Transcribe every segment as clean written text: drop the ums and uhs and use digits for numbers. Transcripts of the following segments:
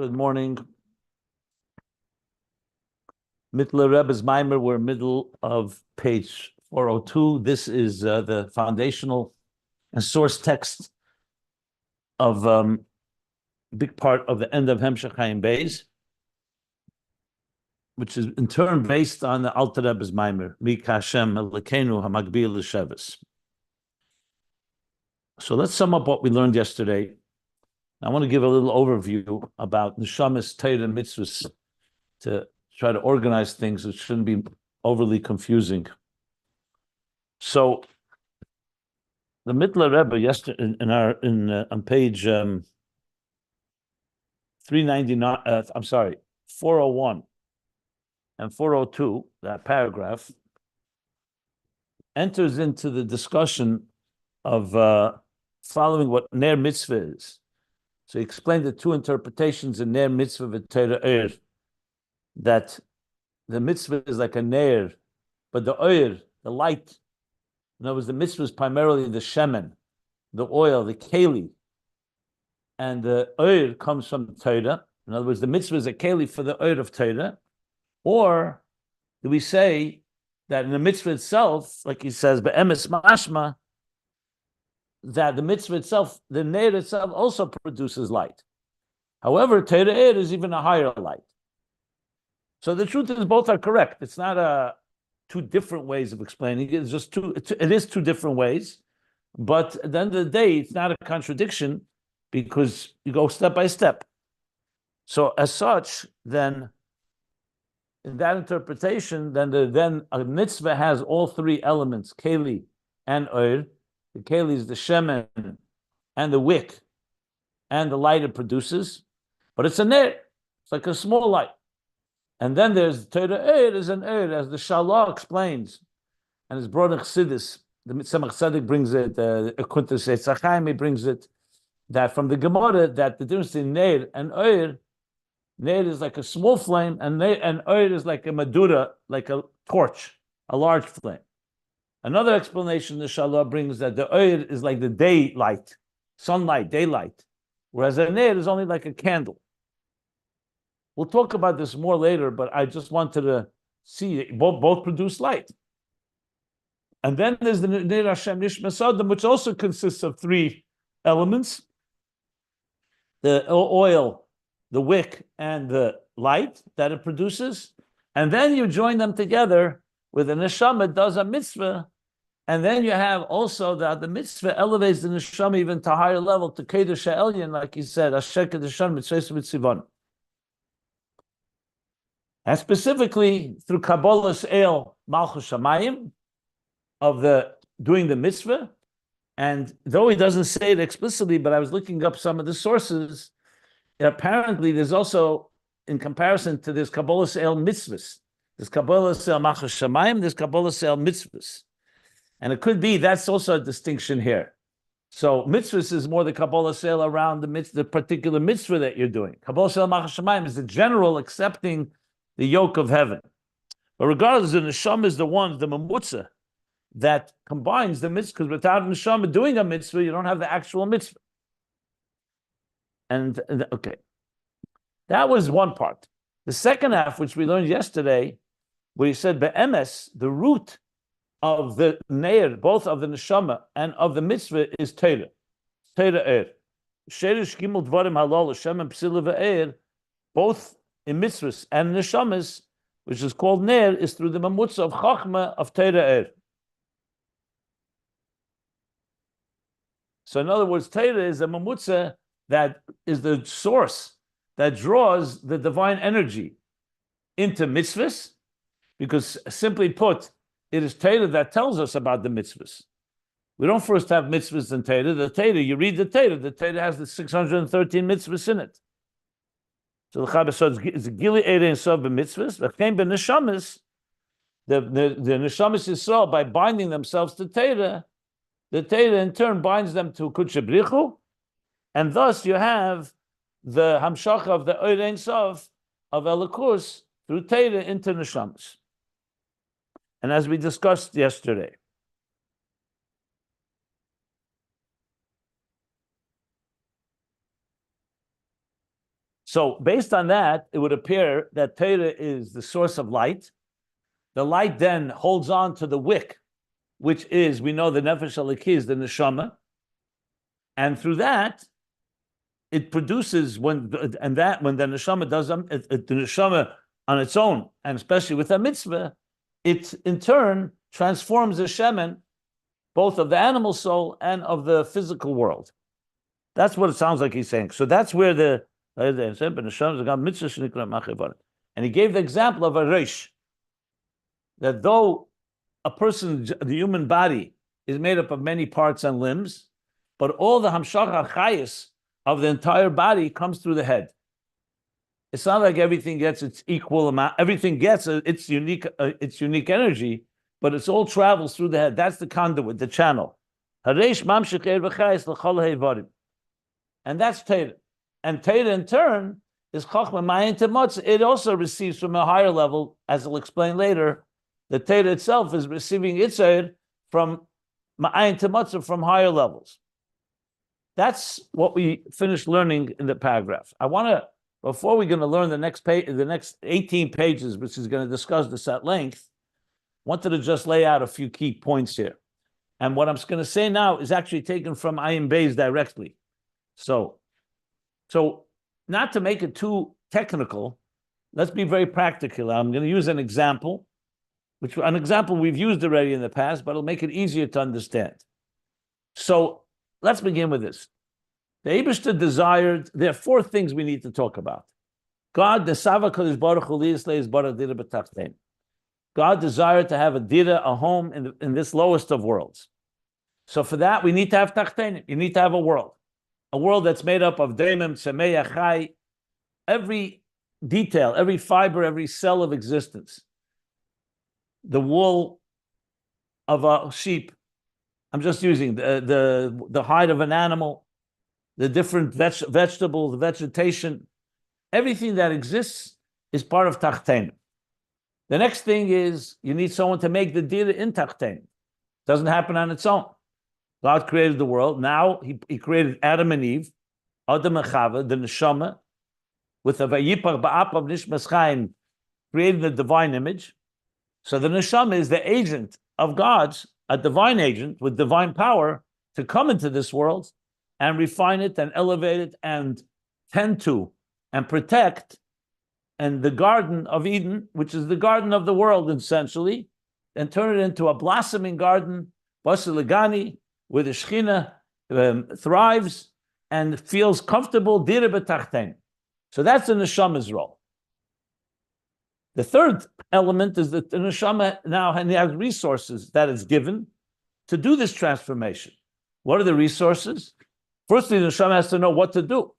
Good morning. Mittler Rebbe's Maimer, we're middle of page 402. This is the foundational and source text of big part of the end of Hemshech Chaim Beis, which is in turn based on the Alter Rebbe's Maimer, Mika Hashem Elokeinu Hamagbil L'Sheves. So let's sum up what we learned yesterday. I want to give a little overview about Neshamas, Torah, and Mitzvahs to try to organize things. It shouldn't be overly confusing. So, the Mittler Rebbe yesterday on page 399. 401 and 402. That paragraph enters into the discussion of following what Ner Mitzvah is. So he explained the two interpretations in Ner Mitzvah v'Torah that the mitzvah is like a ner, but the the light, in other words, the mitzvah is primarily the shemen, the oil, the keli, and the comes from Torah. In other words, the mitzvah is a keli for the of Torah. Or do we say that in the mitzvah itself, like he says, be'emes mashma, that the mitzvah itself, the ner itself, also produces light. However, Torah is even a higher light. So the truth is, both are correct. It's not two different ways of explaining it. It's just it is two different ways. But at the end of the day, it's not a contradiction because you go step by step. So as such, then in that interpretation, then a mitzvah has all three elements, keli and oir. The keli is the shemen and the wick and the light it produces. But it's a ner. It's like a small light. And then there's Torah is an as the Shalah explains, and his brother Chassidus, the Tzemach Tzedek brings it, Kuntres Eitz Chaim brings it, that from the Gemara, that the difference in Ner and Ner is like a small flame, and Oir is like a Madura, like a torch, a large flame. Another explanation the Shalah brings that the Oir is like the daylight, sunlight, daylight, whereas a Ner is only like a candle. We'll talk about this more later, but I just wanted to see both produce light. And then there's the Ner Hashem Nishmas Adam, which also consists of three elements: the oil, the wick, and the light that it produces. And then you join them together with a neshama does a mitzvah, and then you have also that the mitzvah elevates the neshama even to a higher level, to Kedesh Ha'elyon, like he said, Asher Kedeshan Mitzvahs Mitzivon. And specifically through Kabbalah's El Malchus Shamayim of the doing the mitzvah, and though he doesn't say it explicitly, but I was looking up some of the sources. Apparently, there's also, in comparison to this Kabbalah's El Mitzvahs, there's Kabbalah's El Malchus Shamayim, there's Kabbalah's El Mitzvahs, and it could be that's also a distinction here. So mitzvahs is more the Kabbalah's El around the particular mitzvah that you're doing. Kabbalah's El Malchus Shamayim is the general accepting the yoke of heaven. But regardless, the neshama is the one, the mamutza, that combines the mitzvah, because without neshama doing a mitzvah, you don't have the actual mitzvah. And okay, that was one part. The second half, which we learned yesterday, where he said, be'emes, the root of the neir, both of the neshama and of the mitzvah, is Torah. Torah Sherish gimel dvarim halal, Hashem and psila ve'er, both in mitzvahs and neshamas, which is called ner, is through the mamutza of chachma of Torah. So in other words, Torah is a mamutza that is the source that draws the divine energy into mitzvahs, because simply put, it is Torah that tells us about the mitzvahs. We don't first have mitzvahs in Torah. The Torah, you read the Torah has the 613 mitzvahs in it. So the Chabad says it's Gili Erein Sov b'mitzvahs. The came b'neshamas. The neshamas Yisrael, by binding themselves to Torah, the Torah in turn binds them to Kudshe Brichu, and thus you have the hamshacha of the Erein Sov of Elokus through Torah into neshamas. And as we discussed yesterday, So based on that, it would appear that Torah is the source of light. The light then holds on to the wick, which is, we know the nefesh halikis, the neshama, and through that, it produces when the neshama does the neshama on its own, and especially with a mitzvah, it in turn transforms the shemen, both of the animal soul and of the physical world. That's what it sounds like he's saying. So that's where and he gave the example of a reish, that though a person, the human body, is made up of many parts and limbs, but all the hamshach chayis of the entire body comes through the head. It's not like everything gets its equal amount. Everything gets its unique energy, but it's all travels through the head. That's the conduit, the channel. And that's Torah. And Torah in turn is Chochmah Ma'ayin Temotz. It also receives from a higher level, as I'll explain later. The Torah itself is receiving its aid from Ma'ayin Temotz, from higher levels. That's what we finished learning in the paragraph. I want to, before we're going to learn the next 18 pages, which is going to discuss this at length, wanted to just lay out a few key points here. And what I'm going to say now is actually taken from Ayin Beis directly. So not to make it too technical, let's be very practical. I'm going to use an example we've used already in the past, but it'll make it easier to understand. So let's begin with this. The Eibishter desired, there are four things we need to talk about. God desired to have a dira, a home in this lowest of worlds. So for that, we need to have tachtenim. You need to have a world that's made up of daimim, tzemeya, chai, every detail, every fiber, every cell of existence. The wool of a sheep, I'm just using the hide of an animal, the different vegetables, the vegetation, everything that exists is part of tachtenim. The next thing is you need someone to make the dira in tachtenim. Doesn't happen on its own. God created the world. Now he created Adam and Eve, Adam and Chava, the neshama, with a vayipach ba'apav nishmas chaim, creating the divine image. So the neshama is the agent of God's, a divine agent with divine power to come into this world and refine it and elevate it and tend to and protect. And the Garden of Eden, which is the garden of the world essentially, and turn it into a blossoming garden, Basiligani, where the Shekhinah thrives and feels comfortable, dira b'tachtein. So that's the neshama's role. The third element is that the neshama now has resources that is given to do this transformation. What are the resources? Firstly, the neshama has to know what to do.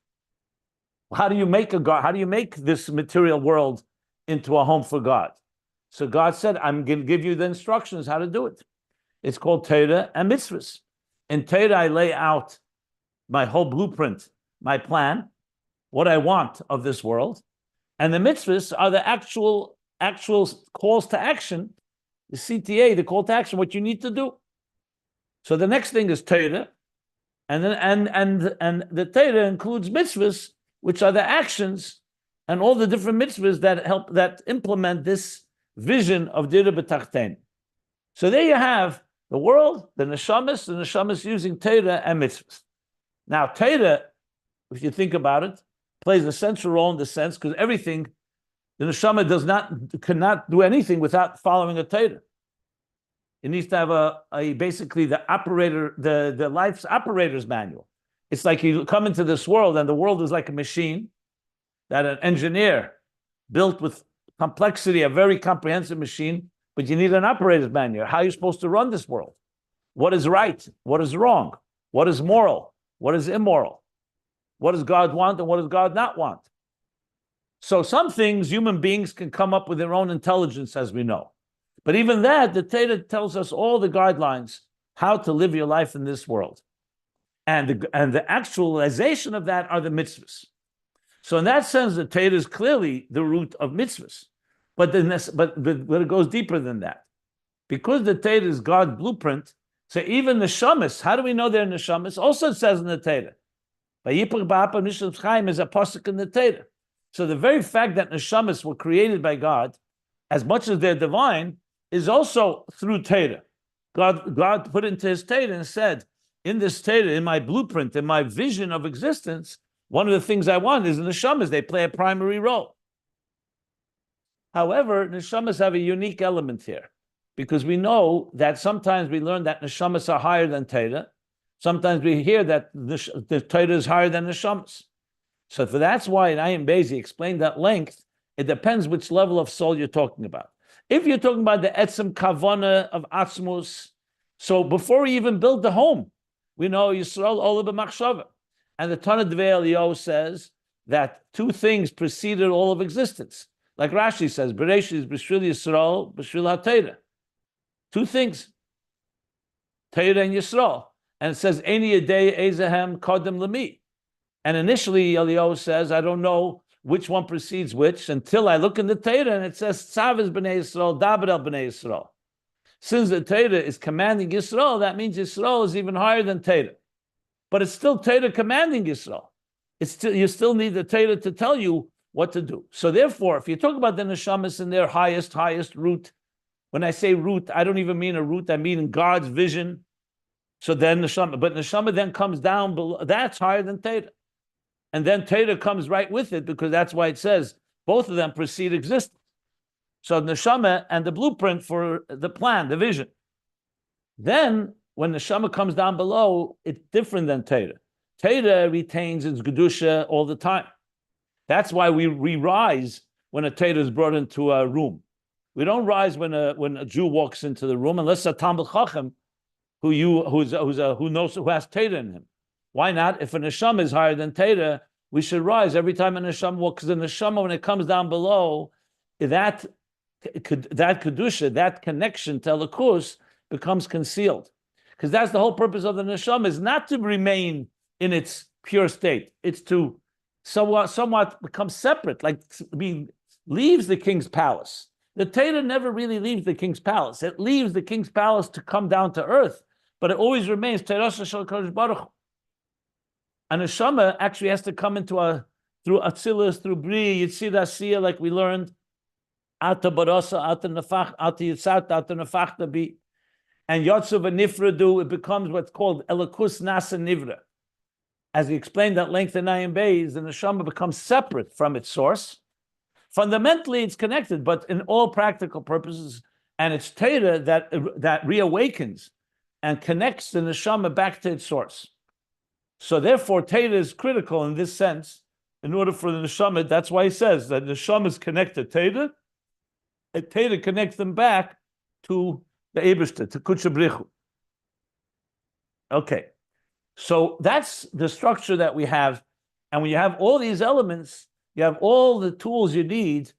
How do you make how do you make this material world into a home for God? So God said, I'm going to give you the instructions how to do it. It's called Torah and Mitzvahs. In Torah, I lay out my whole blueprint, my plan, what I want of this world. And the mitzvahs are the actual calls to action, the CTA, the call to action, what you need to do. So the next thing is Torah, and then and the Torah includes mitzvahs, which are the actions and all the different mitzvahs that implement this vision of dira b'tachtein. So there you have the world, the neshamas using Torah and mitzvahs. Now, Torah, if you think about it, plays a central role in the sense because everything, the neshama cannot do anything without following a Torah. It needs to have basically the operator, the life's operator's manual. It's like you come into this world and the world is like a machine that an engineer built with complexity, a very comprehensive machine, but you need an operator's manual. How are you supposed to run this world? What is right? What is wrong? What is moral? What is immoral? What does God want and what does God not want? So some things human beings can come up with their own intelligence, as we know. But even that, the Torah tells us all the guidelines how to live your life in this world. And the actualization of that are the mitzvahs. So in that sense, the Torah is clearly the root of mitzvahs. But it goes deeper than that. Because the Torah is God's blueprint, so even the neshamas, how do we know they're neshamas? Also it says in the Torah. Vayipach ba'apav nishmas chaim is a pasuk in the Torah. So the very fact that neshamas were created by God, as much as they're divine, is also through Torah. God put into his Torah and said, in this Torah, in my blueprint, in my vision of existence, one of the things I want is the neshamas. They play a primary role. However, neshamas have a unique element here, because we know that sometimes we learn that neshamas are higher than Torah. Sometimes we hear that the Torah is higher than neshamas. So that's why in Ayin Beis he explained at length. It depends which level of soul you're talking about. If you're talking about the etzem kavana of atzmus, so before we even build the home, we know Yisrael ola b'machshava, and the Tanna Devei Eliyahu says that two things preceded all of existence. Like Rashi says, Bereishis b'shvil Yisrael b'shvil ha-Torah. Two things, Torah and Yisrael, and it says Eini yedei ezehem kodem lemi. And initially Eliyahu says, I don't know which one precedes which until I look in the Torah and it says Tzav is b'nei Yisrael, Daber el b'nei Yisrael. Since the Torah is commanding Yisrael, that means Yisrael is even higher than Torah. But it's still Torah commanding Yisrael. You still need the Torah to tell you what to do. So therefore, if you talk about the neshamas in their highest root, when I say root, I don't even mean a root, I mean in God's vision. So then neshama then comes down below, that's higher than Torah. And then Torah comes right with it, because that's why it says both of them precede existence. So neshama and the blueprint for the plan, the vision. Then when neshama comes down below, it's different than Torah. Torah retains its gedusha all the time. That's why we rise when a Torah is brought into a room. We don't rise when a Jew walks into the room, unless a Talmid Chacham who has Torah in him. Why not? If a neshama is higher than Torah, we should rise every time a neshama walks. Because the neshama, when it comes down below, that kedusha, that connection to Elokus becomes concealed. Because that's the whole purpose of the neshama, is not to remain in its pure state. It's to somewhat become separate, like leaves the king's palace. The Torah never really leaves the king's palace. It leaves the king's palace to come down to earth, but it always remains Torah shel Kodesh Baruch Hu. And a neshama actually has to come into through Atzilus, through Bri, Yitzir Asiya, like we learned, Ata Barasa, Ata Nefach, Ata Yitzat, Ata Nefachta Bi, and Yotzav Nifradu, it becomes what's called Elokus Nasa Nivra. As he explained at length in Ayin Beis, the neshama becomes separate from its source. Fundamentally, it's connected, but in all practical purposes, and it's Torah that reawakens and connects the neshama back to its source. So therefore, Torah is critical in this sense, in order for the neshama. That's why he says that the neshama is connected to Torah, and Torah connects them back to the Eibishter, to Kudsha Brichu. Okay, so that's the structure that we have, and when you have all these elements, you have all the tools you need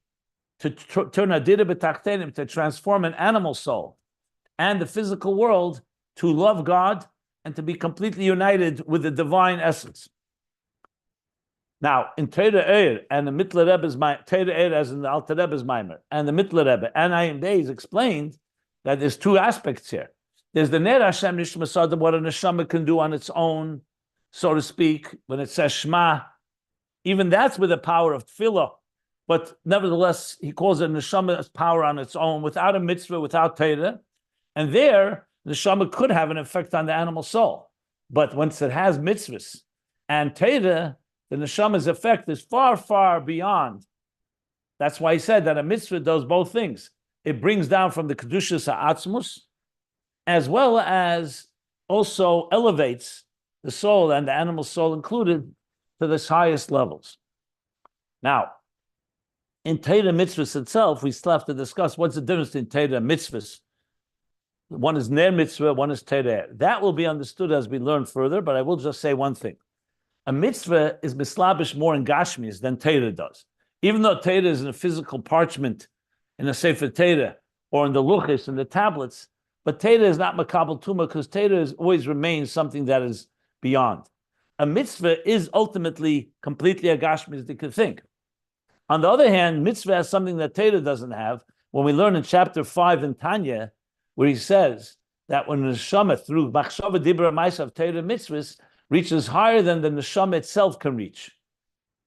to turn adira b'tachtenim, to transform an animal soul and the physical world to love God and to be completely united with the divine essence. Now, in Torah Eir and the Mittler Rebbe's Torah Eir, as in the Alter Rebbe's Maimer, and the Mittler Rebbe and Ayin Beis explained that there's two aspects here. There's the Ner Hashem Nishma Sada, what a neshama can do on its own, so to speak, when it says Shema. Even that's with the power of tefillah, but nevertheless, he calls it neshama's power on its own, without a mitzvah, without Torah. And there, the neshama could have an effect on the animal soul. But once it has mitzvahs and Torah, the neshama's effect is far, far beyond. That's why he said that a mitzvah does both things. It brings down from the kedushas ha'atzmus, as well as also elevates the soul and the animal soul included to the highest levels. Now, in Torah mitzvahs itself, we still have to discuss what's the difference in Torah mitzvahs. One is ner mitzvah, one is Torah. That will be understood as we learn further, but I will just say one thing. A mitzvah is mislabish more in Gashmis than Torah does. Even though Torah is in a physical parchment, in a Sefer Torah, or in the luchis, in the tablets, but Torah is not makabel tuma, because Torah always remains something that is beyond. A mitzvah is ultimately completely a gashmistic thing. On the other hand, mitzvah has something that Torah doesn't have. When we learn in chapter 5 in Tanya, where he says that when the neshama, through machshava dibra ma'asav Torah mitzvahs, reaches higher than the neshama itself can reach.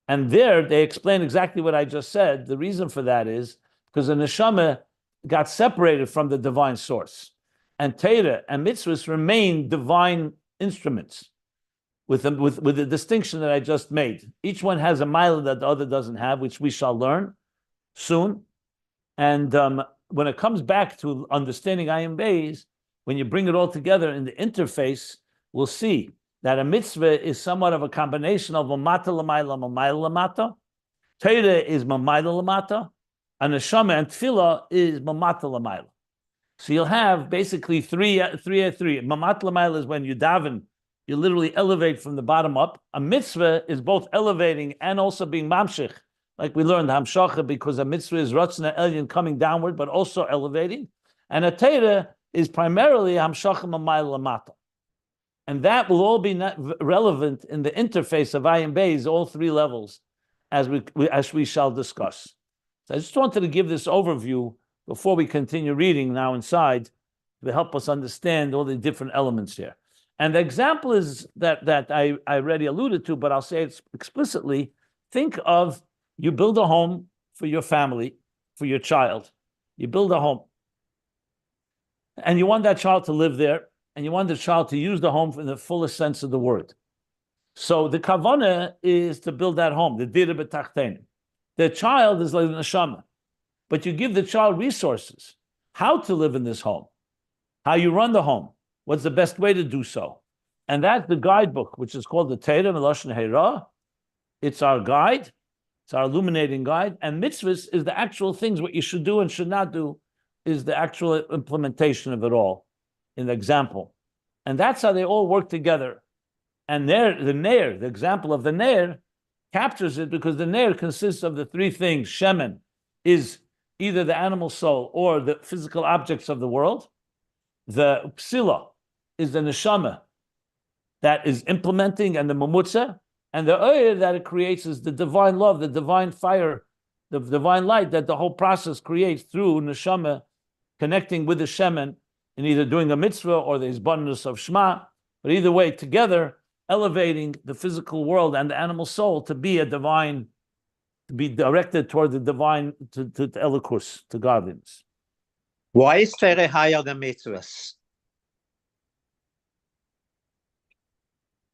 And there they explain exactly what I just said. The reason for that is because the neshama got separated from the divine source. And Torah and Mitzvahs remain divine instruments with the distinction that I just made. Each one has a mila that the other doesn't have, which we shall learn soon. And when it comes back to understanding Ayin Beis, when you bring it all together in the interface, we'll see that a mitzvah is somewhat of a combination of mamata l'mayla, mamayla lamata. Torah is mamayla lamata, and neshama and tefillah is mamata l'mayla. So you'll have basically three. Mamata l'mayla is when you daven, you literally elevate from the bottom up. A mitzvah is both elevating and also being mamshich, like we learned hamshacha, because a mitzvah is ratzna elyon coming downward, but also elevating. And a Torah is primarily hamshacha mamayla lamata. And that will all be relevant in the interface of Ayin Beis, all three levels, as we shall discuss. So I just wanted to give this overview before we continue reading now inside to help us understand all the different elements here. And the example is that I already alluded to, but I'll say it explicitly. Think of you build a home for your family, for your child. You build a home. And you want that child to live there, and you want the child to use the home in the fullest sense of the word. So the kavanah is to build that home, the dira b'tachtein. The child is like the neshama, but you give the child resources, how to live in this home, how you run the home, what's the best way to do so. And that's the guidebook, which is called the Torah Melashon Heira. It's our guide, it's our illuminating guide, and mitzvahs is the actual things, what you should do and should not do, is the actual implementation of it all in the example. And that's how they all work together. And there, the example of the Ner, captures it because the Ner consists of the three things. Shemen is either the animal soul or the physical objects of the world. The Psila is the Neshama that is implementing, and the Mamutza. And the Oyer that it creates is the divine love, the divine fire, the divine light that the whole process creates through Neshama connecting with the Shemen in either doing a mitzvah or the Hizbonenus of Shema, but either way, together, elevating the physical world and the animal soul to be a divine, to be directed toward the divine, to Elikus, to godliness. Why is Torah higher than Mitzvahs?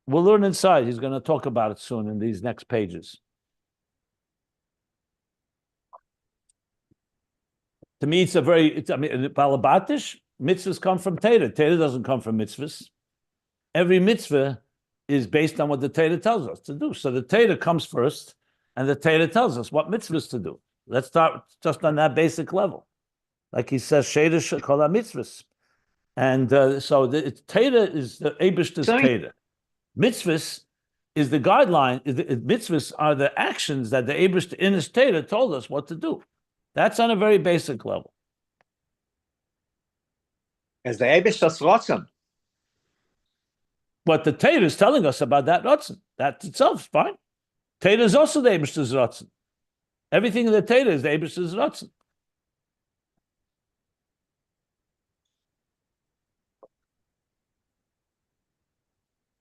We'll learn inside. He's going to talk about it soon in these next pages. To me, Balabatish, mitzvahs come from Torah. Torah doesn't come from mitzvahs. Every mitzvah is based on what the Torah tells us to do. So the Torah comes first, and the Torah tells us what mitzvahs to do. Let's start just on that basic level. Like he says, Sheidah Kol HaMitzvahs. And so the Torah is the Eibishter's Torah. Mitzvahs is the guideline. Mitzvahs are the actions that the Eibishter in his Torah told us what to do. That's on a very basic level. As the Eibishter's Ratzon. What the Torah is telling us about that Ratzon, that itself is fine. Torah is also the Eibishter's Ratzon. Everything in the Torah is the Eibishter's Ratzon.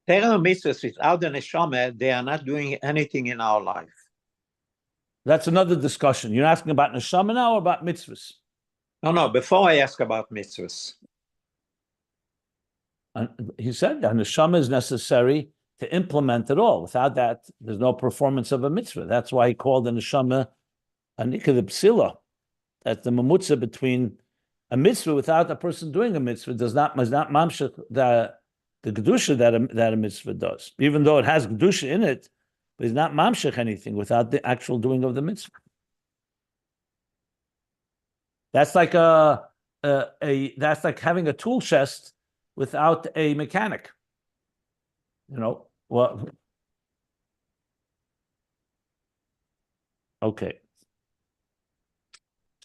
Torah and mitzvahs, without the neshama, they are not doing anything in our life. That's another discussion. You're asking about neshama now or about mitzvahs? No, before I ask about mitzvahs. He said that neshama is necessary to implement it all. Without that, there's no performance of a mitzvah. That's why he called the neshama a nikah psila. That's the mamutza between a mitzvah. Without a person doing a mitzvah, does not mamshech the kedusha that a mitzvah does, even though it has kedusha in it, but it's not mamshech anything without the actual doing of the mitzvah. That's like that's like having a tool chest without a mechanic. You know what? Okay.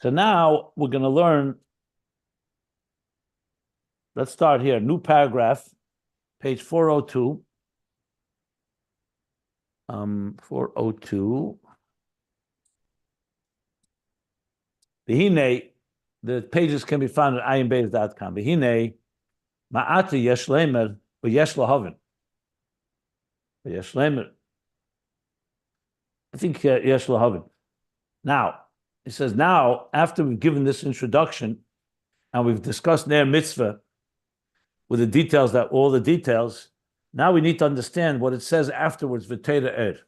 So now we're going to learn. Let's start here. New paragraph. Page 402. 402. The pages can be found at ayinbeis.com. V'hinei ma'ati yesh lemer v'yesh lahavin. V'yesh lemer. I think Yesh Lahavin. Now, it says, now, after we've given this introduction and we've discussed Ner Mitzvah with the details, all the details, now we need to understand what it says afterwards, V'teira Er.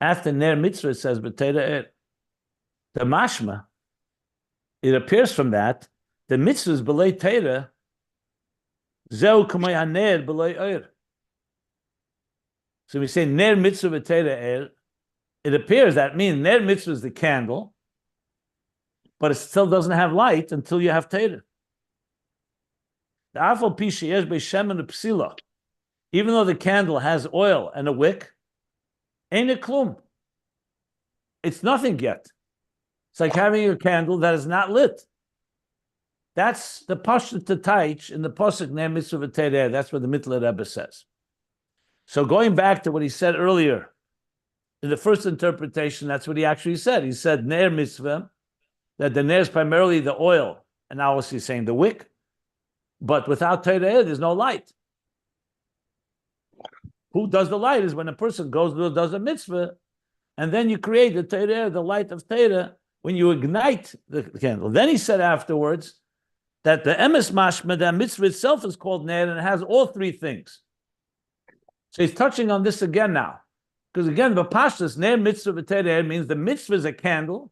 After Ner Mitzvah, it says V'teira Er. The mashma, it appears from that, the mitzvah is B'lei Teira, Zeu Kamei HaNer B'lei Er. So we say Ner Mitzvah V'teira Er, it appears that means Ner Mitzvah is the candle, but it still doesn't have light until you have Teira. The Afal Pi Sheyesh Shemen Psila, even though the candle has oil and a wick, ain't a klum. It's nothing yet. It's like having a candle that is not lit. That's the Pashut Taich in the Pasuk Ner Mitzvah V'teira. That's what the Mittler Rebbe says. So going back to what he said earlier, in the first interpretation, that's what he actually said. He said Ner Mitzvah, that the Ner is primarily the oil, and now he's saying the wick, but without Teira, there's no light. Who does the light is when a person does a mitzvah, and then you create the Teira, the light of Teira, when you ignite the candle. Then he said afterwards that the emes mashma, the mitzvah itself is called Ner, and it has all three things. So he's touching on this again now. Because again, the pashtus, Ner Mitzvah V'teira means the mitzvah is a candle,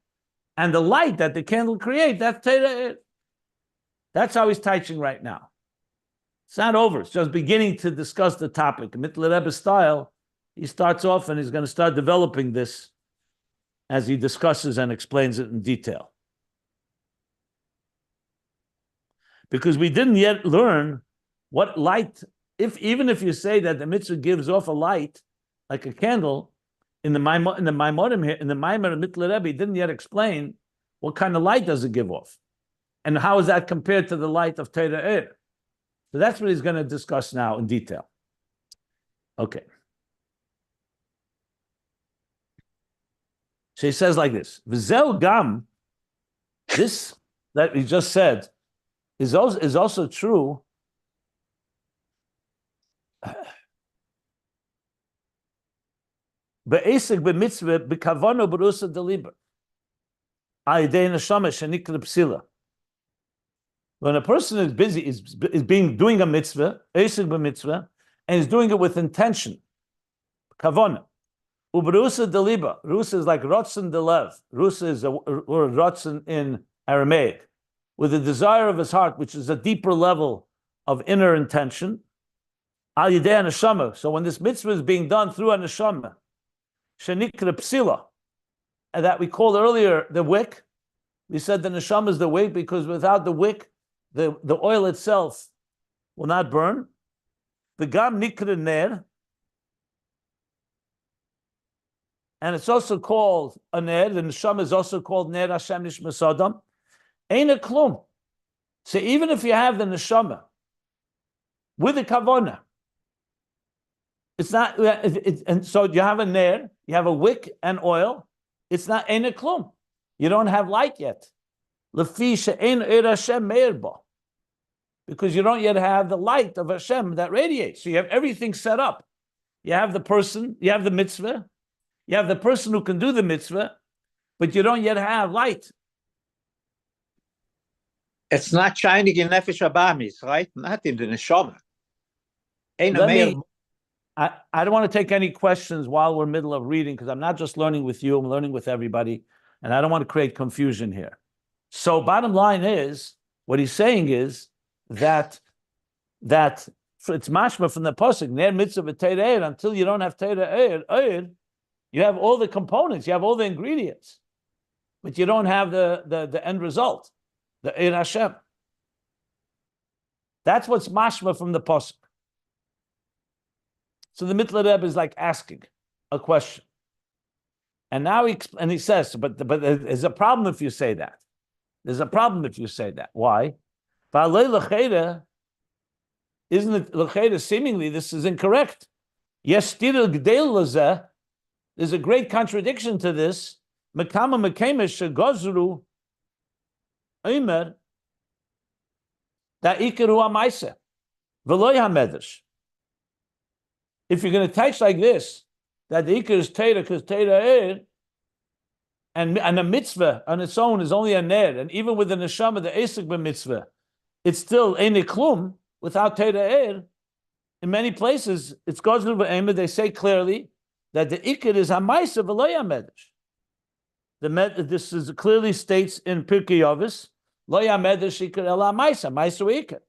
and the light that the candle creates, that's Teira. That's how he's teaching right now. It's not over. It's just beginning to discuss the topic. Mittler Rebbe style, he starts off and he's going to start developing this as he discusses and explains it in detail. Because we didn't yet learn what light, even if you say that the mitzvah gives off a light, like a candle, in the Maimorim here, in the Maimor of Mittler Rebbe, he didn't yet explain what kind of light does it give off, and how is that compared to the light of Teira. So that's what he's going to discuss now in detail. Okay. So he says like this: V'zeu gam, this that he just said is also true. Be'esek b'mitzvah b'kavano b'rusa deliber. Ayidei neshama shenikra psila. When a person is busy, is doing a mitzvah, esek b'mitzvah, and is doing it with intention, kavana. Ubrusa deliber. Rusa is like rotzen delev. Rusa is or rotzen in Aramaic, with a desire of his heart, which is a deeper level of inner intention. Al yidei neshama. So when this mitzvah is being done through a neshama, shenikra psila, and that we called earlier the wick. We said the neshama is the wick because without the wick, the oil itself will not burn. The gam nikra ner, and it's also called a ner. The neshama is also called ner Hashem nishmas adam. Ain't a klum. So even if you have the neshama with the kavana, it's not. And so you have a ner, you have a wick and oil. It's not ein a klum. You don't have light yet. Lefi she'ein eir Hashem meir ba, because you don't yet have the light of Hashem that radiates. So you have everything set up. You have the person, you have the mitzvah, you have the person who can do the mitzvah, but you don't yet have light. It's not shining in Nefesh Abamis, right? Not in the Neshama. I don't want to take any questions while we're middle of reading, because I'm not just learning with you, I'm learning with everybody, and I don't want to create confusion here. So bottom line is, what he's saying is that it's mashma from the pasuk, Ner Mitzvah V'teira, until you don't have Teira, you have all the components, you have all the ingredients, but you don't have the end result, the Eir Hashem. That's what's mashma from the pasuk. So the Mittler Rebbe is like asking a question. And now he says, but there's a problem if you say that. There's a problem if you say that. Why? Isn't it l'cheira? Seemingly this is incorrect. Yes, there's a great contradiction to this. Mekama mekemesh shegozru omer da ikeru amaisa v'loy hamedrash. If you're going to teach like this, that the ikar is Torah because Torah and a mitzvah on its own is only a ner, and even with the neshama, the esek b'mitzvah, it's still ein klum without Torah. In many places, it's Gozler v'emer. They say clearly that the ikar is hamaisa v'lo yamedrash. This is clearly states in Pirkei Avos, lo yamedrash ikar el hamaisa, maisa ikar.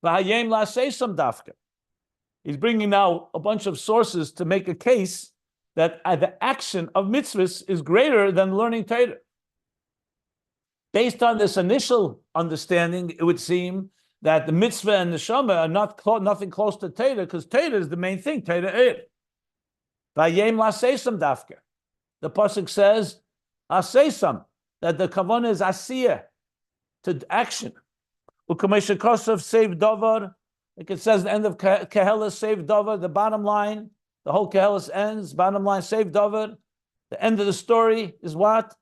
V'hayem la'seisam dafka. He's bringing now a bunch of sources to make a case that the action of mitzvahs is greater than learning Torah. Based on this initial understanding, it would seem that the mitzvah and the neshama are nothing close to Torah, because Torah is the main thing, Torah Vayem la'seisam dafka. The pasuk says, aseisam, that the kavanah is asiyah, to action. U'kamesha kosav save davar, like it says at the end of Kehelah, save davar, the bottom line, the whole Kehelah ends, bottom line, save davar. The end of the story is what?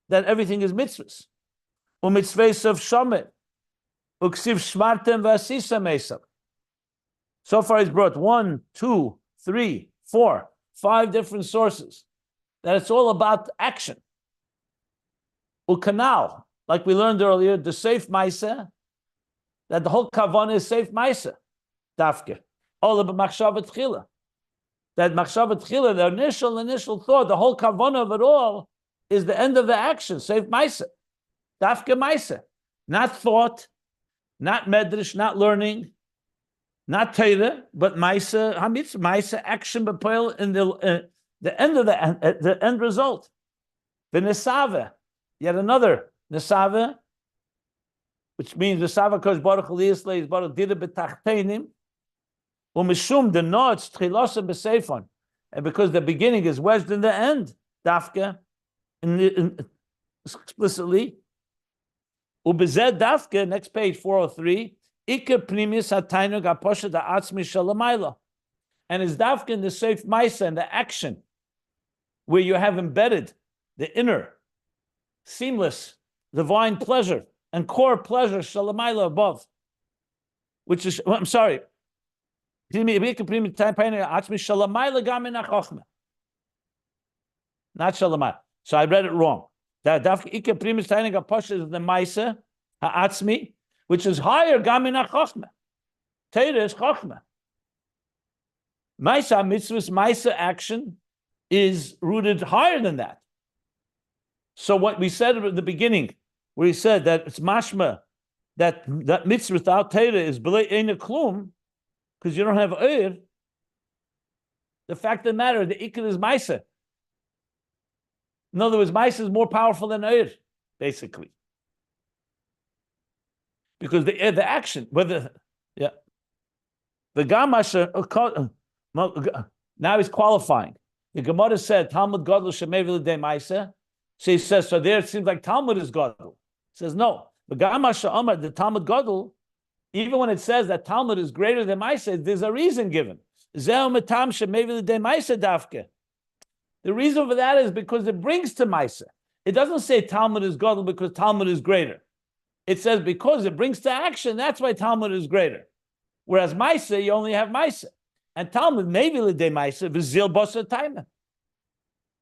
That everything is mitzvahs. U'mitzvahs of shamet. Uksiv shmartem v'asisa mesav. So far he's brought 1, 2, 3, 4, 5 different sources that it's all about action. Ukanal, like we learned earlier, the safe maisa, that the whole kavanah is safe maisa. Dafke. All about machshavat chila. That machshavat chila, the initial thought, the whole kavanah of it all is the end of the action, safe maisa. Dafke maisa. Not thought, not medrash, not learning, not Torah, but maisa, hamitz, maisa, action, b'poel, in the end of the end result. The nesava, yet another nesava, which means nesava kosh baruch aliyas leis baruch dida b'tachteinim, u'mishum the notes tchilosa b'seifon, and because the beginning is wedged in the end, dafka, explicitly. Ubezed dafke, next page 403, Ike primis hataynog aposha da atzmi shalamayla. And is dafke in the safe maisa and the action, where you have embedded the inner, seamless, divine pleasure and core pleasure shalamayla above, which is, I'm sorry, not shalamayla. So I read it wrong. That dafke ike primis tainig aposha is the maisa ha'atzmi, which is higher gamin ha'chochma. Torah is chochma. Maisa mitzvahs, maisa action is rooted higher than that. So what we said at the beginning, where he said that it's mashma, that mitzvah without Torah is b'lei eina klum, because you don't have oir. The fact of the matter, the ikar is maisa. In other words, Maisa is more powerful than Eir, basically. Because the action, whether, yeah. The Gamasha, now he's qualifying. The Gemara said, Talmud Gadol Shemevil de Maisa. So he says, so there it seems like Talmud is Gadol. He says, no. The Gamasha Amar, the Talmud Gadol, even when it says that Talmud is greater than Maisa, there's a reason given. Zeh Matam Shemevil de Maisa Dafke. The reason for that is because it brings to Maisa. It doesn't say Talmud is Gadol because Talmud is greater. It says because it brings to action, that's why Talmud is greater. Whereas Maisa, you only have Maisa. And Talmud, maybe l'dei Maisa, v'zil bosa taima.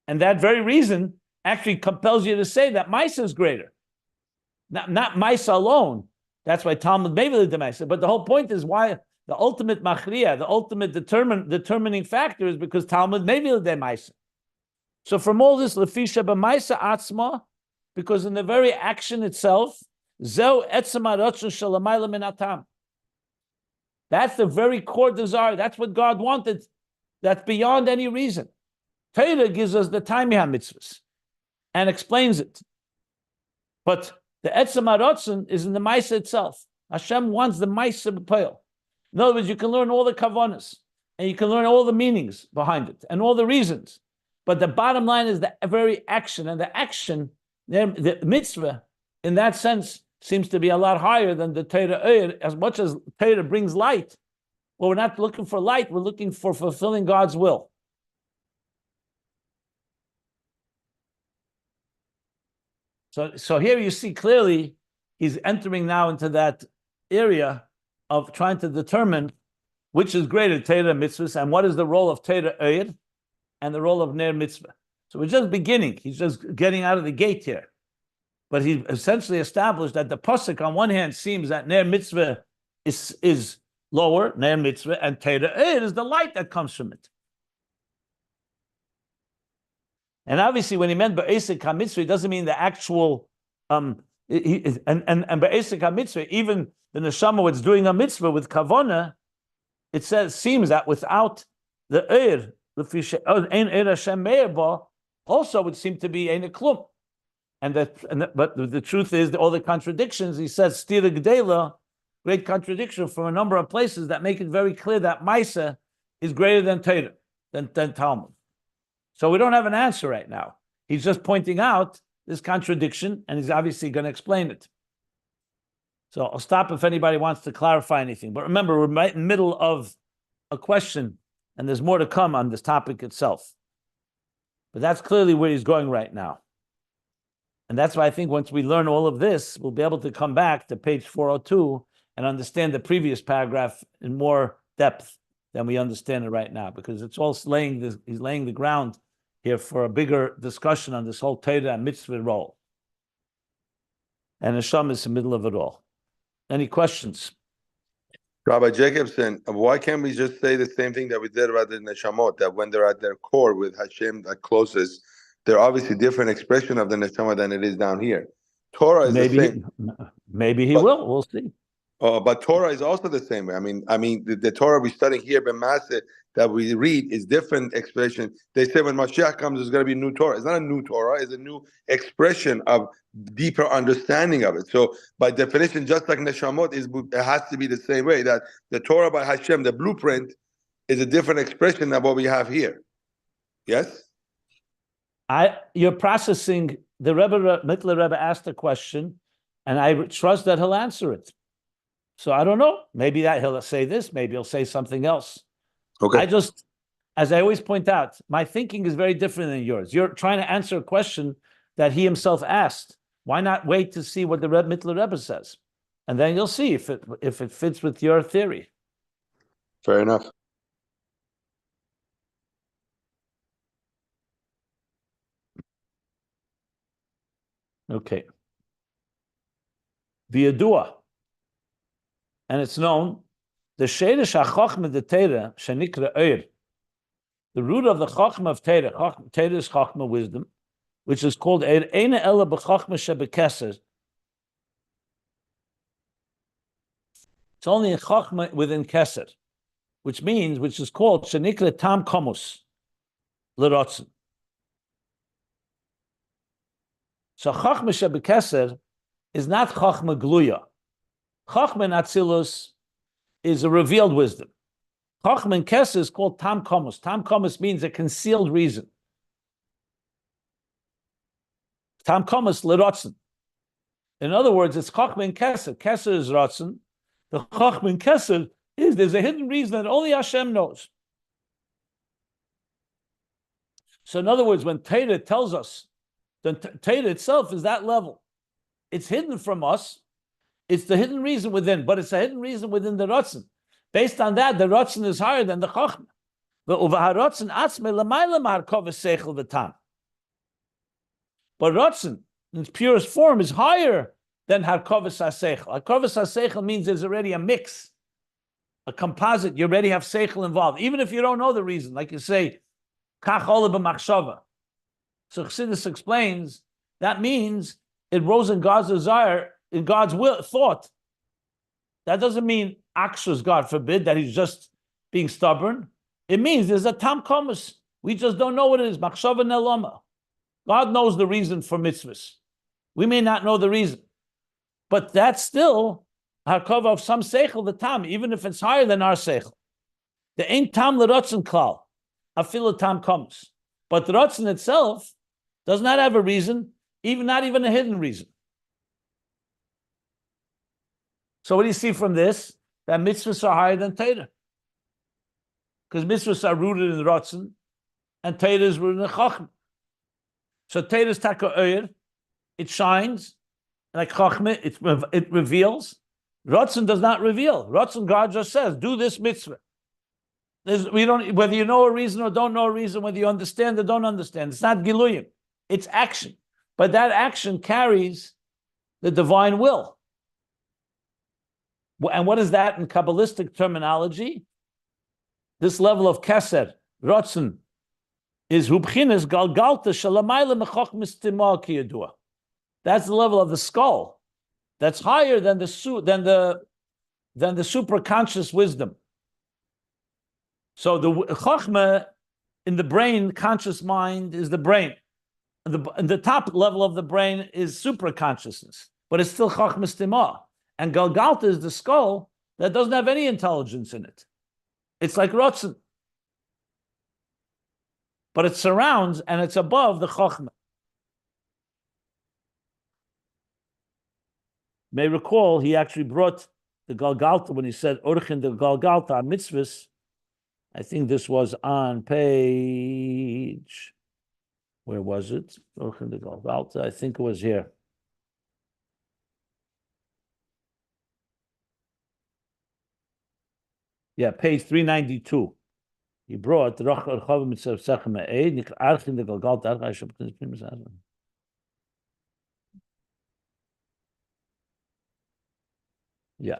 And that very reason actually compels you to say that Maisa is greater. Not Maisa alone. That's why Talmud, maybe l'dei Maisa. But the whole point is why the ultimate machriya, the ultimate determining factor is because Talmud, maybe l'dei Maisa. So from all this, lefisha b'maisa atzma, because in the very action itself, zeu etzem haratzon shalamayla min hatam. That's the very core desire. That's what God wanted. That's beyond any reason. Torah gives us the taimei mitzvahs and explains it. But the etzem haratzon is in the maisa itself. Hashem wants the maisa b'poel. In other words, you can learn all the kavanas and you can learn all the meanings behind it and all the reasons. But the bottom line is the very action, and the action, the mitzvah, in that sense, seems to be a lot higher than the Torah. As much as Torah brings light, well, we're not looking for light, we're looking for fulfilling God's will. So here you see clearly he's entering now into that area of trying to determine which is greater, Torah and mitzvahs, and what is the role of Torah Eir and the role of Ner Mitzvah. So we're just beginning. He's just getting out of the gate here. But he essentially established that the pasuk on one hand seems that Ner Mitzvah is lower, Ner Mitzvah, and Torah Eir is the light that comes from it. And obviously, when he meant Be'esek HaMitzvah, it doesn't mean the actual, and Be'esek HaMitzvah, even the neshama that's doing a mitzvah with kavona, it seems that without the Eir, Ein Eir Hashem Meir Ba, also would seem to be Ein Klum. But the truth is, all the contradictions, he says, Stira Gdela, great contradiction from a number of places that make it very clear that Maisa is greater than Torah, than Talmud. So we don't have an answer right now. He's just pointing out this contradiction, and he's obviously going to explain it. So I'll stop if anybody wants to clarify anything. But remember, we're right in the middle of a question, and there's more to come on this topic itself. But that's clearly where he's going right now. And that's why I think once we learn all of this, we'll be able to come back to page 402 and understand the previous paragraph in more depth than we understand it right now, because it's all he's laying the ground here for a bigger discussion on this whole Torah and mitzvah role. And Hashem is in the middle of it all. Any questions? Rabbi Jacobson, why can't we just say the same thing that we did about the neshamot, that when they're at their core with Hashem at closest, they're obviously different expression of the neshama than it is down here. Torah is the same. Maybe he will. We'll see. But Torah is also the same way. I mean, the Torah we're studying here, B'Maseh, that we read is different expression. They say when Mashiach comes, there's going to be a new Torah. It's not a new Torah. It's a new expression of deeper understanding of it. So by definition, just like Neshamot, it has to be the same way, that the Torah by Hashem, the blueprint, is a different expression than what we have here. Yes? You're processing, the Mittler Rebbe asked a question, and I trust that he'll answer it. So I don't know. Maybe that he'll say this, maybe he'll say something else. Okay. As I always point out, my thinking is very different than yours. You're trying to answer a question that he himself asked. Why not wait to see what the Mittler Rebbe says? And then you'll see if it fits with your theory. Fair enough. Okay. V'yadua. And it's known, the Sheirish HaChochma de Torah, Shenikra Eir, the root of the Chochma of Torah, Torah is Chochma, wisdom, which is called Eir, Eina Ela B'Chochma Shebekeser. It's only a Chochma within Keser, which is called Shenikra Tam Komus, L'Rotzen. So Chochma Shebekeser is not Chochma Gluya. Chochma in Atzilus is a revealed wisdom. Chochma in Keser is called Tam Komus. Tam Komus means a concealed reason. Tam Komus L'Rotzen. In other words, it's Chochma in Keser. Keser is Rotzen. The Chochma in Keser is there's a hidden reason that only Hashem knows. So in other words, when Torah tells us, then Torah itself is that level. It's hidden from us. It's the hidden reason within, but it's a hidden reason within the Rotzen. Based on that, the Rotzen is higher than the Chochma. But Rotzen, in its purest form, is higher than Harkovas HaSeichel. Harkovas HaSeichel means there's already a mix, a composite. You already have Seichel involved, even if you don't know the reason. Like you say, Kach Ola B'Machshava. So Chassidus explains, that means it rose in God's desire, in God's will, thought. That doesn't mean Akshus, God forbid, that he's just being stubborn. It means there's a Tam Komus. We just don't know what it is. Machshava Neloma. God knows the reason for mitzvahs. We may not know the reason. But that's still Harkova of some Seichel, the Tam, even if it's higher than our Seichel. The Ein Tam L'Rotzen Klal. Afilu Tam Komus. But the Rotzen itself does not have a reason, not even a hidden reason. So what do you see from this? That mitzvahs are higher than Torah. Because mitzvahs are rooted in Rotzen, and Torah is rooted in Chochmah. So Torah is Taka Oyer, it shines, like Chochmah, it reveals. Rotzen does not reveal. Rotzen, God just says, do this mitzvah. We don't, whether you know a reason or don't know a reason, whether you understand or don't understand. It's not giluyim. It's action. But that action carries the divine will. And what is that in Kabbalistic terminology? This level of keser, rotzen, is hubchinas galgalta shalamayla mechochmis tima kiyadua. That's the level of the skull. That's higher than the superconscious wisdom. So the chochma in the brain, conscious mind, is the brain. And the top level of the brain is supraconsciousness, but it's still chochma stima. And galgalta is the skull that doesn't have any intelligence in it. It's like rotzen. But it surrounds and it's above the chochma. May recall, he actually brought the galgalta when he said, Orchin the galgalta mitzvahs. I think this was on page, where was it? Orchin the galgalta, I think it was here. Yeah, page 392. He brought the Rachel Mitzvah Sechem Eid, Archin the galgalta, yeah.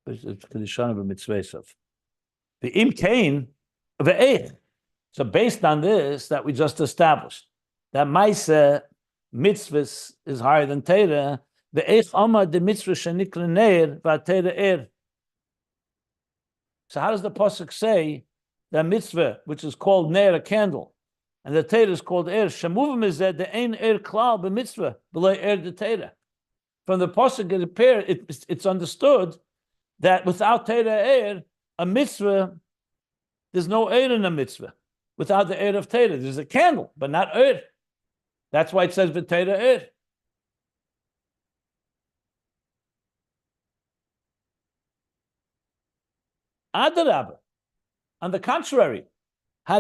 It's Kedushan of a Mitzvohs. The Im Kain, the So based on this that we just established, that Maisa Mitzvahs is higher than Torah, the Eich Omar the Mitzvah Shenikra Neir Va So how does the pasuk say that mitzvah, which is called Neir, a candle, and the Torah is called Eir? Shemuvim is that the Ein Eir Klal be Mitzvah below Eir the Torah. From the pasuk it appears, it's understood that without Torah Eir, a mitzvah, there's no Eir in a mitzvah. Without the Eir of Torah, there's a candle, but not Eir. That's why it says V'Torah Eir. Adarabah. On the contrary, the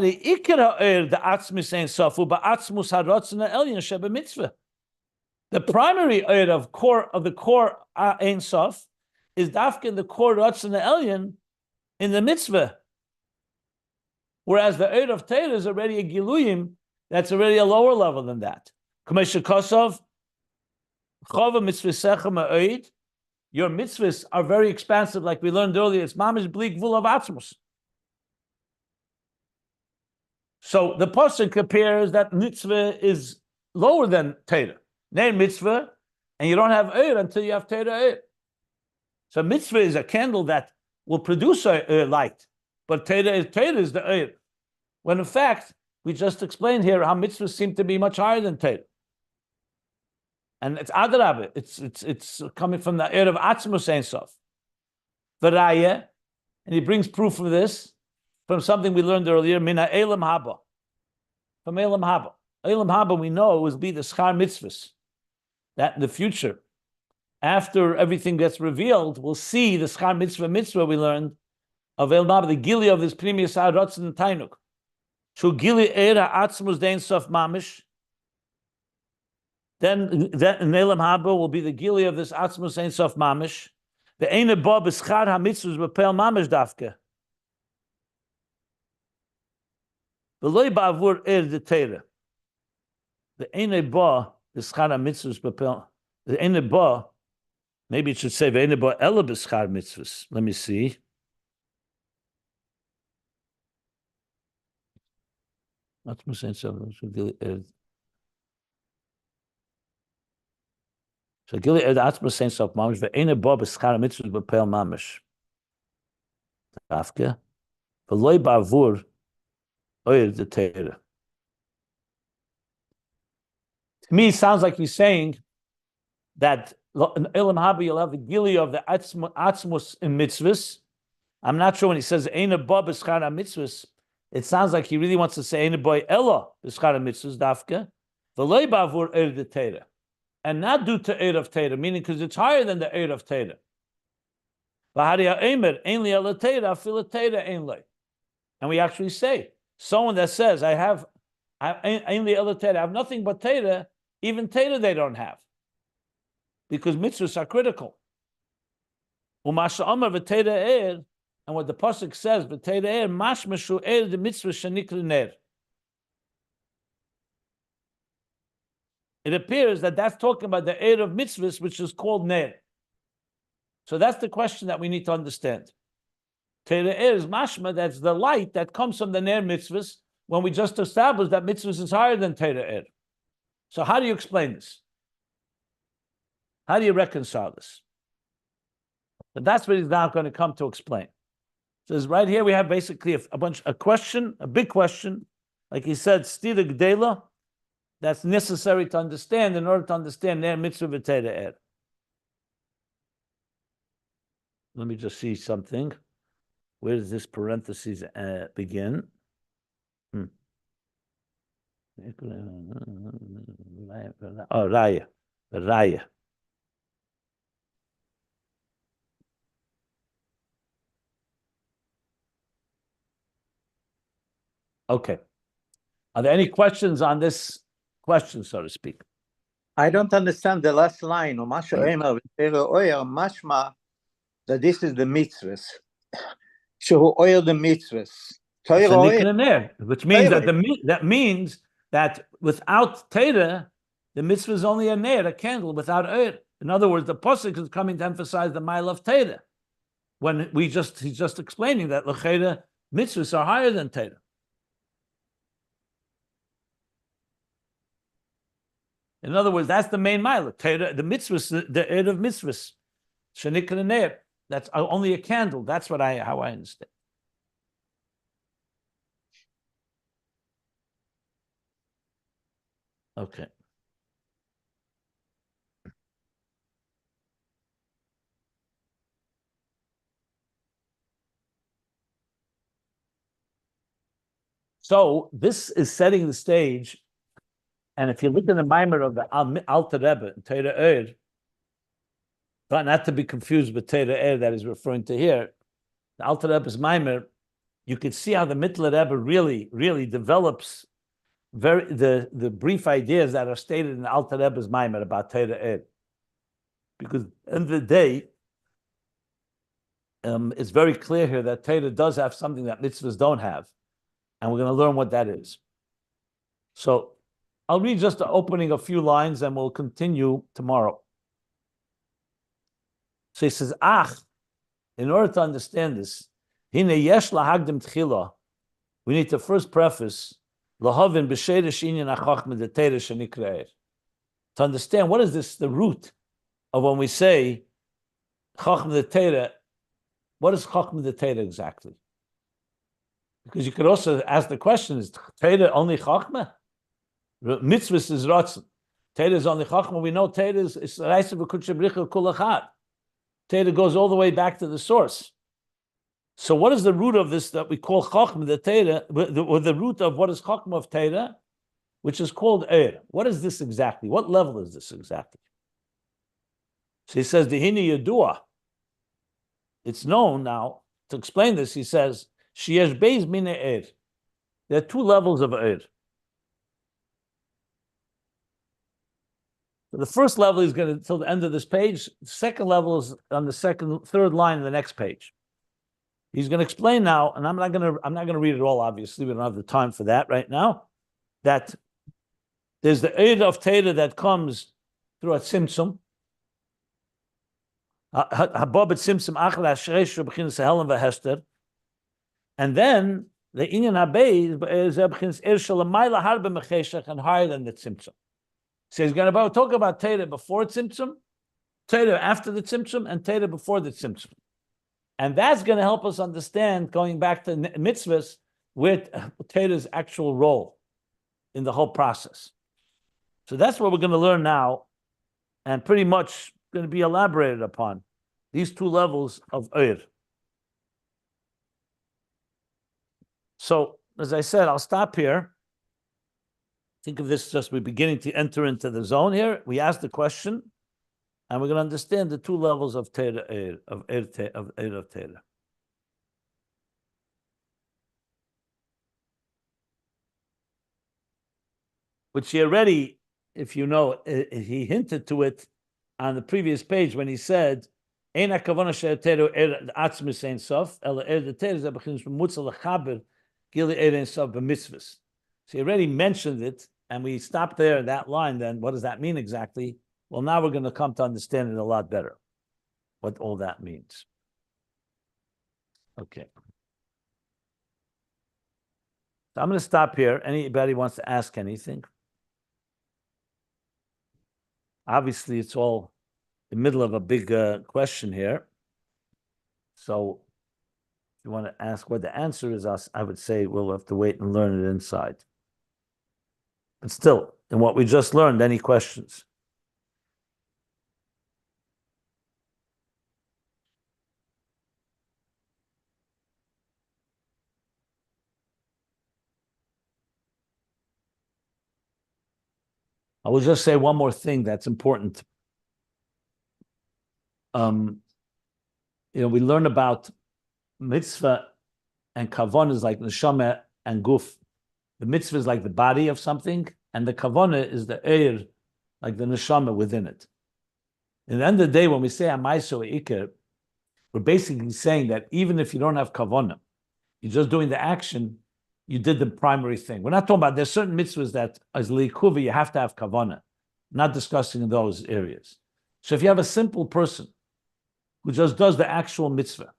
primary Eir of the core Ein Sof is dafka in the core Ratzon Elyon in the mitzvah. Whereas the Eir of Torah is already a Giluyim, that's already a lower level than that. Your mitzvahs are very expansive, like we learned earlier. It's mamish bli gvul of atzmus. So the pasuk compares that mitzvah is lower than Torah. Neir mitzvah, and you don't have Eir until you have Torah Eir. So mitzvah is a candle that will produce a light, but Torah is the Eir. When in fact, we just explained here how mitzvahs seem to be much higher than Torah. And it's adarabah. It's coming from the Eir of Atzmus Ein Sof. V'raya, and he brings proof of this from something we learned earlier, mina elam haba. From elam haba. Elam haba we know will be the schar mitzvahs. That in the future, after everything gets revealed, we'll see the schar mitzvah we learned of elam haba, the gili of this primius ha'rotzen and tainuk. Shu gili Eir ha'atzmus Ein Sof mamish. Then that in Elam Haba will be the gili of this Atzmus Ein Sof Mamish. The Eine Ba b'schar ha-mitzvahs b'pel Mamish dafke. V'loi ba'avur Eir de Torah. The Eine Ba b'schar ha-mitzvahs b'pel. The Eine Ba, maybe it should say the Eine Ba ela b'schar mitzvahs. Let me see. Atzmus Ein Sof Mamish. So Gili the Atzmus Ein Sof Mamish ve'ena bo b'schar mitzvahs b'pel mamish. Dafke v'loi ba'avur oyer the Torah. To me, it sounds like he's saying that in Elam Haba you'll have the Gili of the Atzmus in mitzvahs. I'm not sure when he says ena bo b'schar mitzvahs. It sounds like he really wants to say ena bo ella b'schar mitzvahs dafke v'loi ba'avur oyer the Torah. And not due to Eir of Torah, meaning because it's higher than the Eir of Torah. And we actually say, someone that says, I have nothing but Torah, even Torah they don't have. Because mitzvahs are critical. and what the pasuk says, b'teira er mashmashu er the mitzvah shenikra ner. It appears that that's talking about the er of mitzvahs, which is called ner. So that's the question that we need to understand. Teira er is mashma, that's the light that comes from the ner mitzvahs, when we just established that mitzvahs is higher than teira er. So how do you explain this? How do you reconcile this? But that's what he's now going to come to explain. So right here we have basically a question, a big question, like he said, stira gdela, that's necessary to understand in order to understand ner mitzvah v'teira er. Let me just see something. Where does this parentheses begin? Oh, raya. Raya. Okay. Are there any questions on this question, so to speak? I don't understand the last line. Mashma, that this is the mitzvahs. Shehu oil the mitzvahs. Which means that means that without Torah, the mitzvah is only a ner, a candle, without oil. In other words, the pasuk is coming to emphasize the mile of Torah. When he's just explaining that l'cheira mitzvahs are higher than Torah. In other words, that's the main mile. Torah, the mitzvahs, the oil of mitzvahs, shenikra ner. That's only a candle. That's how I understand. Okay. So this is setting the stage, and if you look at the mimer of the Alter Rebbe, Torah Ur, but not to be confused with Torah Ur that is referring to here, the Alter Rebbe's mimer, you can see how the Mittler Rebbe really develops the brief ideas that are stated in the Alter Rebbe's mimer about Torah Ur. Because at the end of the day, it's very clear here that Torah does have something that mitzvahs don't have. And we're going to learn what that is. So I'll read just the opening a few lines and we'll continue tomorrow. So he says, in order to understand this, we need to first preface to understand what is this, the root of when we say Chachma de Torah. What is Chachma de Torah exactly? Because you could also ask the question, is Torah only Chachma? Mitzvahs is Ratzon. Torah is only Chachma. We know Torah is Reisa v'Kudsha Bricha Kul Echad. Torah goes all the way back to the source. So what is the root of this that we call Chachma, the Torah, or the root of what is Chachma of Torah, which is called Eir? What is this exactly? What level is this exactly? So he says, Dehini Yadua. It's known now. To explain this, he says, Sheyesh Beis Mine Eir. There are two levels of Eir. So the first level is going to till the end of this page. The second level is on the third line of the next page. He's going to explain now, and I'm not going to read it all. Obviously, we don't have the time for that right now. That there's the Eid of Torah that comes through a tzimtzum. And then the inyan habei is and higher than the tzimtzum. So he's going to talk about Torah before tzimtzum, Torah after the tzimtzum, and Torah before the tzimtzum. And that's going to help us understand, going back to mitzvahs, with Torah's actual role in the whole process. So that's what we're going to learn now, and pretty much going to be elaborated upon, these two levels of Eir. So, as I said, I'll stop here. Think of this just we're beginning to enter into the zone here. We ask the question, and we're going to understand the two levels of Torah, of Torah. Which he already, if you know, he hinted to it on the previous page when he said Ein hakavana she'teru atzmis ein sof, ela the teru ze bechinas b'mutzah lechaber gili ein sof b'mitzvahs. So he already mentioned it, and we stopped there in that line. Then what does that mean exactly? Well, now we're going to come to understand it a lot better, what all that means. Okay. So I'm going to stop here. Anybody wants to ask anything? Obviously, it's all in the middle of a big question here. So if you want to ask what the answer is, I would say we'll have to wait and learn it inside. But still, in what we just learned, any questions? I will just say one more thing that's important. We learn about mitzvah and kavon is like neshama and guf. The mitzvah is like the body of something, and the kavona is the eir, like the neshama within it. In the end of the day, when we say amaiso ikar, we're basically saying that even if you don't have kavona, you're just doing the action, you did the primary thing. We're not talking about, there's certain mitzvahs that as liikuva, you have to have kavana. Not discussing those areas. So if you have a simple person who just does the actual mitzvah,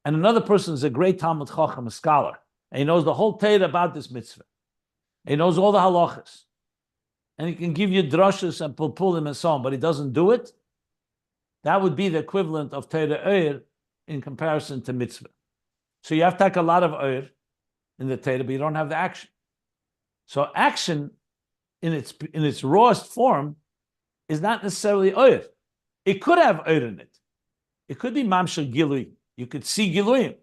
and another person is a great Talmud Chacham, a scholar, and he knows the whole Torah about this mitzvah, he knows all the halachas, and he can give you drashas and pulpulim and so on, but he doesn't do it, that would be the equivalent of Torah Oyer in comparison to mitzvah. So you have to take a lot of Oyer in the Torah, but you don't have the action. So action in its rawest form is not necessarily Oyer. It could have Oyer in it. It could be Mamshel Gilui. You could see Giluyim.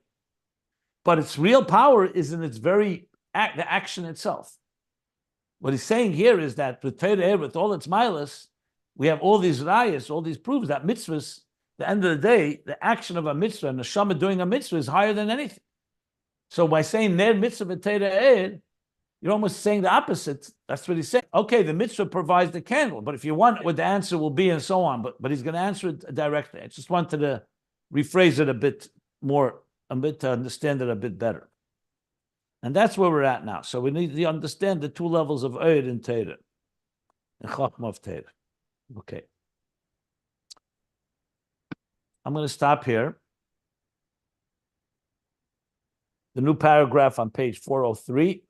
But its real power is in its the action itself. What he's saying here is that with Torah, with all its milas, we have all these rayas, all these proofs that mitzvahs, at the end of the day, the action of a mitzvah, and the neshama doing a mitzvah is higher than anything. So by saying ner mitzvah v'Torah, you're almost saying the opposite. That's what he's saying. Okay, the mitzvah provides the candle, but if you want what the answer will be and so on, but he's going to answer it directly. I just wanted to rephrase it a bit more, to understand it a bit better. And that's where we're at now. So we need to understand the two levels of Oyer in Torah, and Chachma of Torah. Okay. I'm going to stop here. The new paragraph on page 403.